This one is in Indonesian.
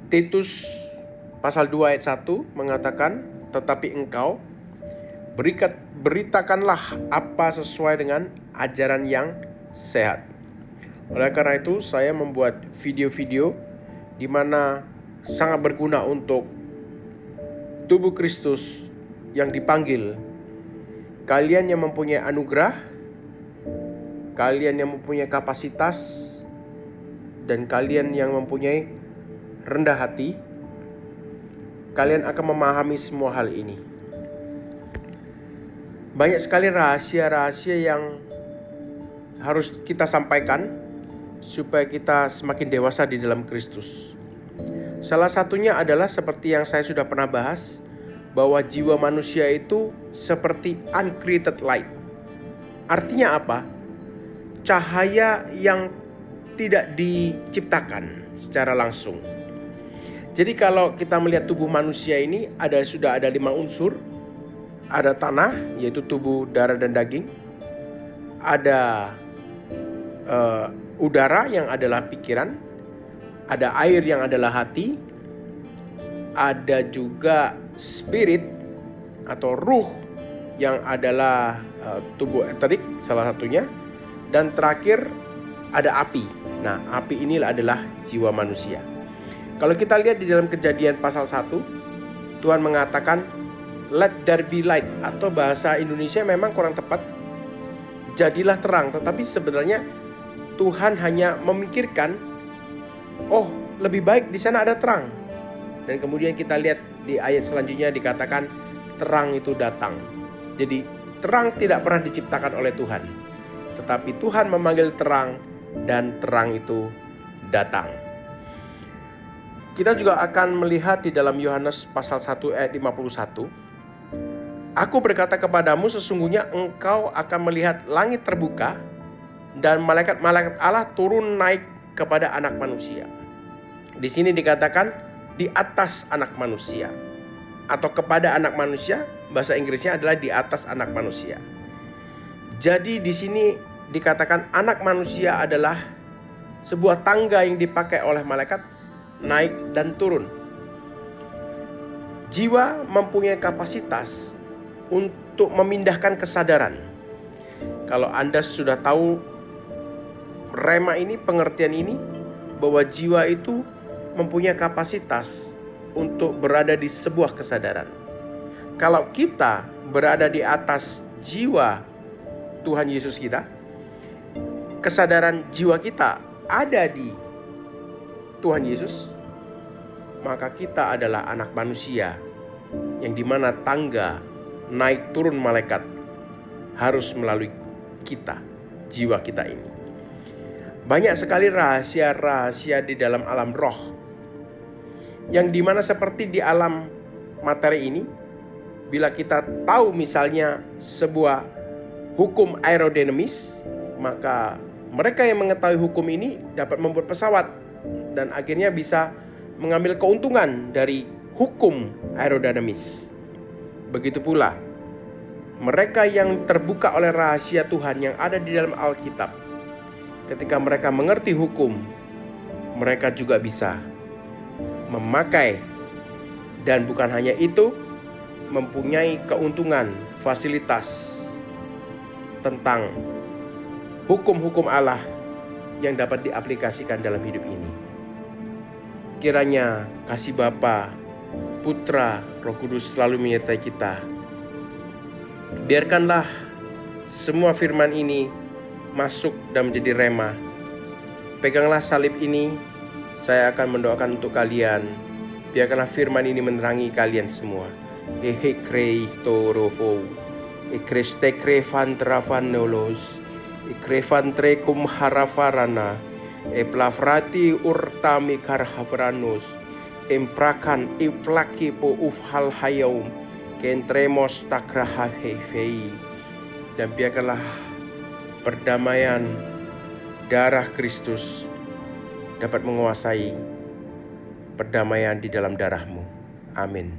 Titus pasal 2 ayat 1 mengatakan, tetapi engkau beritakanlah apa sesuai dengan ajaran yang sehat. Oleh karena itu saya membuat video-video di mana sangat berguna untuk tubuh Kristus yang dipanggil. Kalian yang mempunyai anugerah, kalian yang mempunyai kapasitas, dan kalian yang mempunyai rendah hati, kalian akan memahami semua hal ini. Banyak sekali rahasia-rahasia yang harus kita sampaikan supaya kita semakin dewasa di dalam Kristus. Salah satunya adalah seperti yang saya sudah pernah bahas, bahwa jiwa manusia itu seperti uncreated light. Artinya apa? Cahaya yang tidak diciptakan secara langsung. Jadi kalau kita melihat tubuh manusia ini sudah ada 5 unsur. Ada tanah, yaitu tubuh, darah, dan daging. Ada udara yang adalah pikiran. Ada air yang adalah hati. Ada juga spirit atau ruh yang adalah tubuh eterik salah satunya. Dan terakhir ada api. Nah, api inilah adalah jiwa manusia. Kalau kita lihat di dalam Kejadian pasal 1, Tuhan mengatakan let there be light, atau bahasa Indonesia memang kurang tepat, jadilah terang. Tetapi sebenarnya Tuhan hanya memikirkan, oh lebih baik di sana ada terang. Dan kemudian kita lihat di ayat selanjutnya dikatakan terang itu datang. Jadi terang tidak pernah diciptakan oleh Tuhan, tetapi Tuhan memanggil terang dan terang itu datang. Kita juga akan melihat di dalam Yohanes pasal 1 ayat 51. Aku berkata kepadamu, sesungguhnya engkau akan melihat langit terbuka dan malaikat-malaikat Allah turun naik kepada anak manusia. Di sini dikatakan di atas anak manusia, atau kepada anak manusia, bahasa Inggrisnya adalah di atas anak manusia. Jadi di sini dikatakan anak manusia adalah sebuah tangga yang dipakai oleh malaikat naik dan turun. Jiwa mempunyai kapasitas untuk memindahkan kesadaran. Kalau Anda sudah tahu rema ini, pengertian ini, bahwa jiwa itu mempunyai kapasitas untuk berada di sebuah kesadaran. Kalau kita berada di atas jiwa Tuhan Yesus kita, kesadaran jiwa kita ada di Tuhan Yesus, maka kita adalah anak manusia yang dimana tangga naik turun malaikat harus melalui kita, jiwa kita ini. Banyak sekali rahasia-rahasia di dalam alam roh, yang dimana seperti di alam materi ini, bila kita tahu misalnya sebuah hukum aerodinamis, maka mereka yang mengetahui hukum ini dapat membuat pesawat dan akhirnya bisa mengambil keuntungan dari hukum aerodinamis. Begitu pula mereka yang terbuka oleh rahasia Tuhan yang ada di dalam Alkitab, ketika mereka mengerti hukum, mereka juga bisa memakai, dan bukan hanya itu, mempunyai keuntungan, fasilitas tentang hukum-hukum Allah yang dapat diaplikasikan dalam hidup ini. Kiranya kasih Bapa, Putra, Roh Kudus selalu menyertai kita. Biarkanlah semua firman ini masuk dan menjadi rema. Peganglah salib ini. Saya akan mendoakan untuk kalian. Biarkanlah firman ini menerangi kalian semua. Ehe torofo, ekreste krevantravanolos, ekrevantrekum harafarana, eplafrati urtami karhavranos, emprakan iflaki po ufhal hayaum, kentremos takrahahefei. Dan biarkanlah perdamaian darah Kristus dapat menguasai perdamaian di dalam darahmu. Amin.